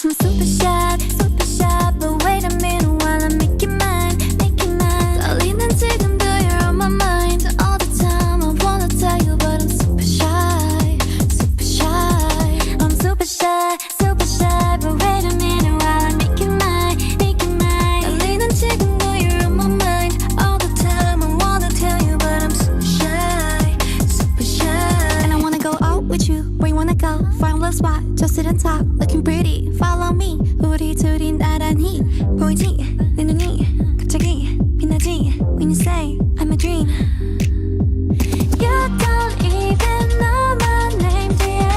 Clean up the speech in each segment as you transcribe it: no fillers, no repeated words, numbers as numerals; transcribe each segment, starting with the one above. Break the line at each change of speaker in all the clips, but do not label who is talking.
I'm super shy, but wait a minute while I make you mine, make you mine. 떨리는 지금도 you're on my mind all the time. I wanna tell you, but I'm super shy, super shy. I'm super shy, but wait a minute while I make you mine, make you mine. 떨리는 지금도 you're on my mind all the time. I wanna tell you, but I'm super shy, super shy. And I wanna go out with you, where you wanna go? Find a little spot, just sit on top, looking pretty. Follow me, 우리 둘이 나란히 보이지? 내 눈이 갑자기 빛나지? When you say I'm a dream. You don't even know my name, dear.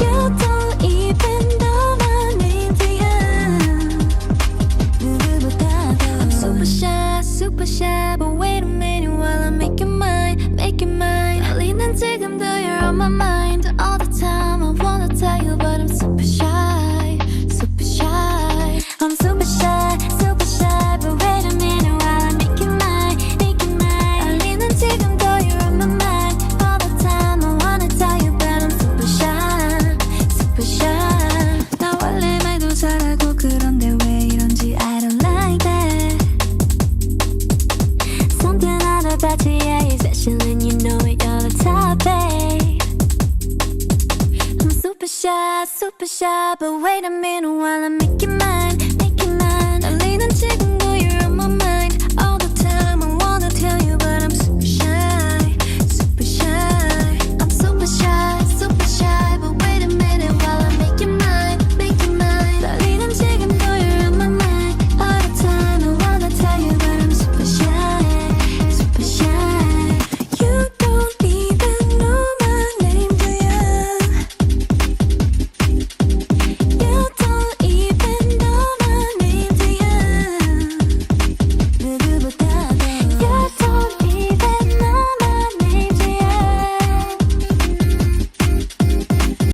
You don't even know my name, dear. 누구보다도 I'm super shy, but wait a minute while I make you mine, make you mine. 떨리는 지금도 you're on my mind all the time. I wanna tell you, but I'm super shy, super shy. I'm super shy, but wait a minute while I make you mine, make you mine. 떨리는 지금도 you're on my mind all the time. I wanna tell you, but I'm super shy, super shy. 나 원래 말도 잘하고 그런데 왜 이런지 I don't like that. Something out about you, yeah, you're special and you know it, you're the top, babe. Super shy, but wait a minute while I make you mine.